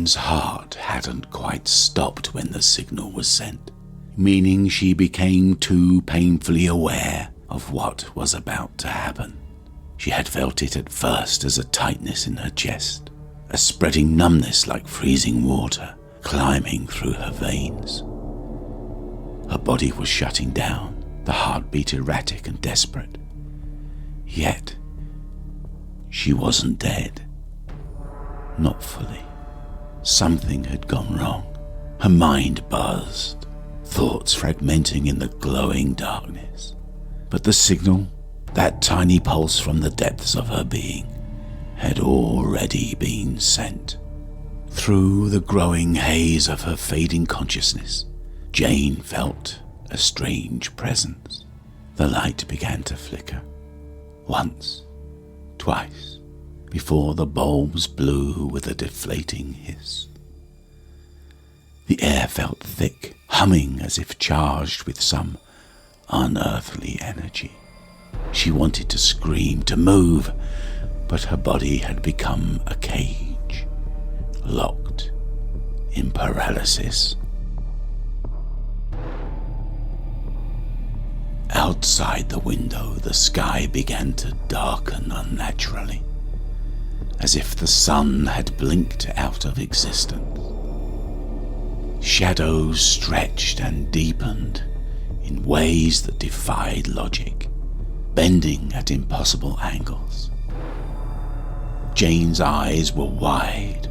Jane's heart hadn't quite stopped when the signal was sent, meaning she became too painfully aware of what was about to happen. She had felt it at first as a tightness in her chest, a spreading numbness like freezing water climbing through her veins. Her body was shutting down, the heartbeat erratic and desperate. Yet, she wasn't dead. Not fully. Something had gone wrong. Her mind buzzed, thoughts fragmenting in the glowing darkness. But the signal, that tiny pulse from the depths of her being, had already been sent. Through the growing haze of her fading consciousness, Jane felt a strange presence. The light began to flicker. Once, twice, before the bulbs blew with a deflating hiss. The air felt thick, humming as if charged with some unearthly energy. She wanted to scream, to move, but her body had become a cage, locked in paralysis. Outside the window, the sky began to darken unnaturally, as if the sun had blinked out of existence. Shadows stretched and deepened in ways that defied logic, bending at impossible angles. Jane's eyes were wide,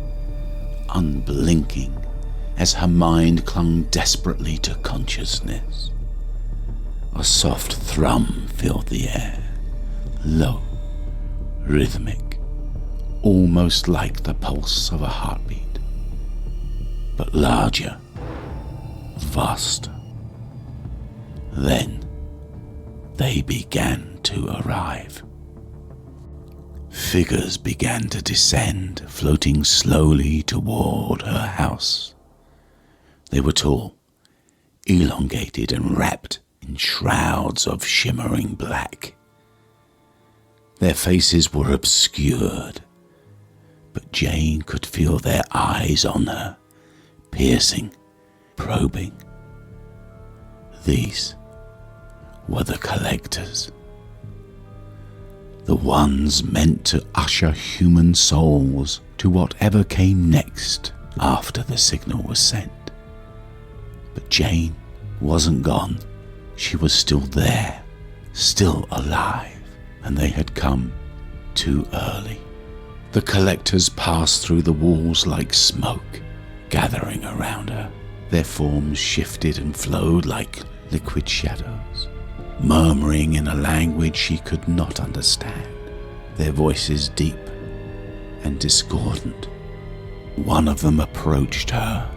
unblinking, as her mind clung desperately to consciousness. A soft thrum filled the air, low, rhythmic, almost like the pulse of a heartbeat, but larger, vaster. Then they began to arrive. Figures began to descend, floating slowly toward her house. They were tall, elongated and wrapped in shrouds of shimmering black. Their faces were obscured, but Jane could feel their eyes on her, piercing, probing. These were the collectors. The ones meant to usher human souls to whatever came next after the signal was sent. But Jane wasn't gone. She was still there, still alive, and they had come too early. The collectors passed through the walls like smoke, gathering around her. Their forms shifted and flowed like liquid shadows, murmuring in a language she could not understand, their voices deep and discordant. One of them approached her,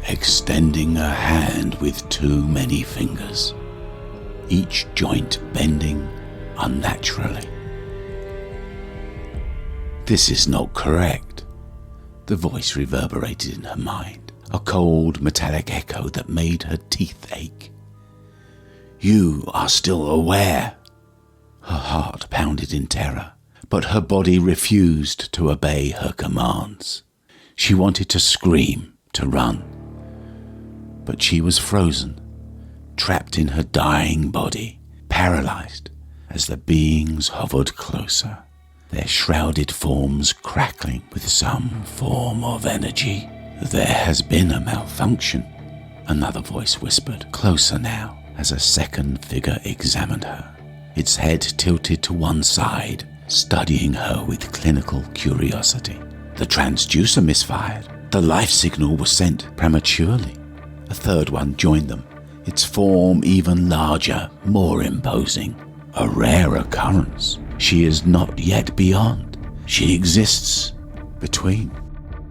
extending a hand with too many fingers, each joint bending unnaturally. "This is not correct," the voice reverberated in her mind, a cold metallic echo that made her teeth ache. "You are still aware." Her heart pounded in terror, but her body refused to obey her commands. She wanted to scream, to run, but she was frozen, trapped in her dying body, paralyzed as the beings hovered closer, their shrouded forms crackling with some form of energy. "There has been a malfunction," another voice whispered, closer now, as a second figure examined her, its head tilted to one side, studying her with clinical curiosity. "The transducer misfired. The life signal was sent prematurely." A third one joined them, its form even larger, more imposing. "A rare occurrence. She is not yet beyond. She exists between."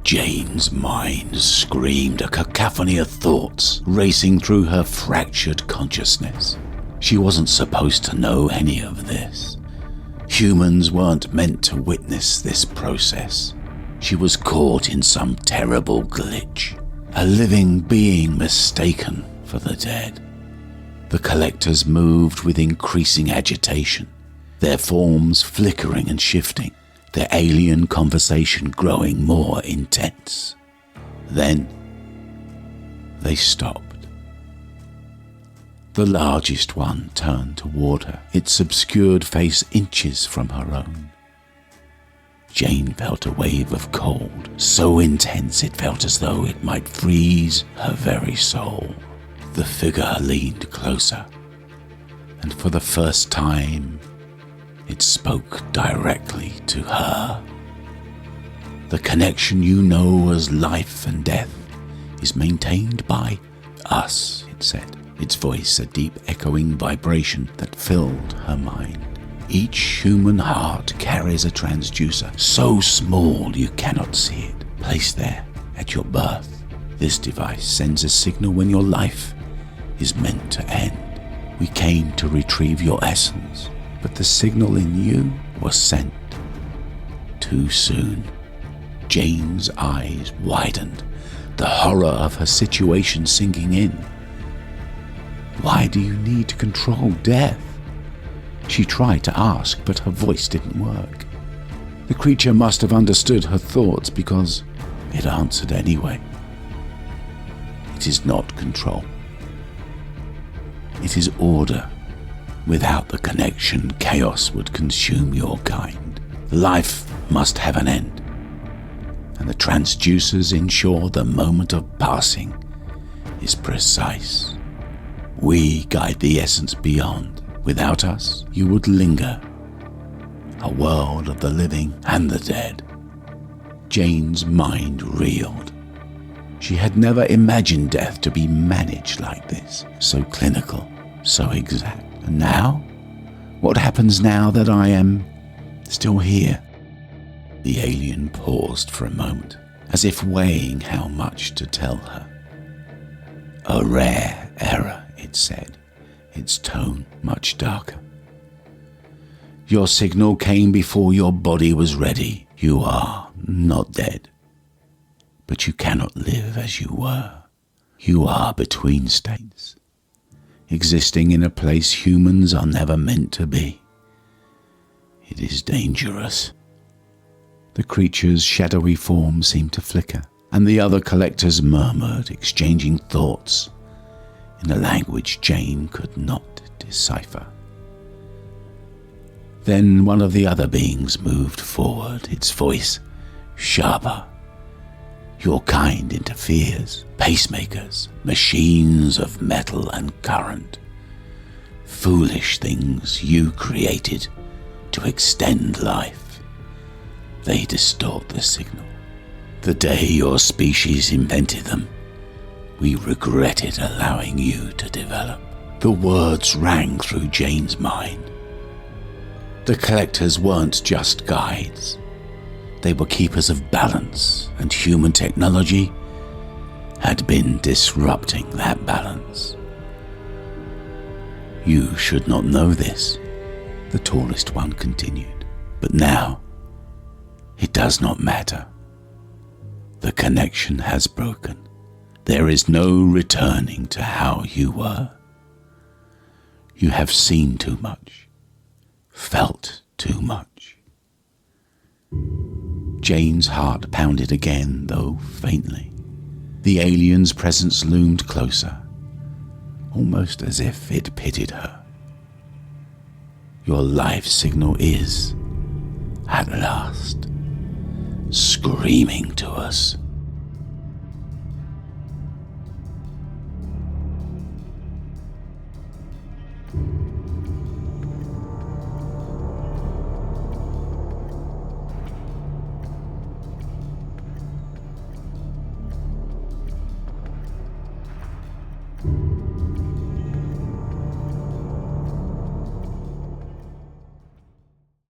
Jane's mind screamed, a cacophony of thoughts racing through her fractured consciousness. She wasn't supposed to know any of this. Humans weren't meant to witness this process. She was caught in some terrible glitch, a living being mistaken for the dead. The collectors moved with increasing agitation, their forms flickering and shifting, their alien conversation growing more intense. Then they stopped. The largest one turned toward her, its obscured face inches from her own. Jane felt a wave of cold, so intense it felt as though it might freeze her very soul. The figure leaned closer, and for the first time, it spoke directly to her. The connection you know as life and death is maintained by us, it said, its voice a deep echoing vibration that filled her mind. Each human heart carries a transducer, so small you cannot see it, placed there at your birth. This device sends a signal when your life is meant to end. We came to retrieve your essence, but the signal in you was sent too soon. Jane's eyes widened, the horror of her situation sinking in. Why do you need to control death? She tried to ask, but her voice didn't work. The creature must have understood her thoughts because it answered anyway. It is not control. It is order. Without the connection, chaos would consume your kind. Life must have an end, and the transducers ensure the moment of passing is precise. We guide the essence beyond. Without us, you would linger, a world of the living and the dead. Jane's mind reeled. She had never imagined death to be managed like this, so clinical, so exact. And now? What happens now that I am still here? The alien paused for a moment, as if weighing how much to tell her. A rare error, it said, its tone much darker. Your signal came before your body was ready. You are not dead, but you cannot live as you were. You are between states, existing in a place humans are never meant to be. It is dangerous. The creature's shadowy form seemed to flicker, and the other collectors murmured, exchanging thoughts in a language Jane could not decipher. Then one of the other beings moved forward, its voice sharper. Your kind interferes, pacemakers, machines of metal and current. Foolish things you created to extend life. They distort the signal. The day your species invented them, we regretted allowing you to develop. The words rang through Jane's mind. The collectors weren't just guides. They were keepers of balance, and human technology had been disrupting that balance. You should not know this, the tallest one continued. But now, it does not matter. The connection has broken. There is no returning to how you were. You have seen too much, felt too much. Jane's heart pounded again, though faintly. The alien's presence loomed closer, almost as if it pitied her. Your life signal is, at last, screaming to us.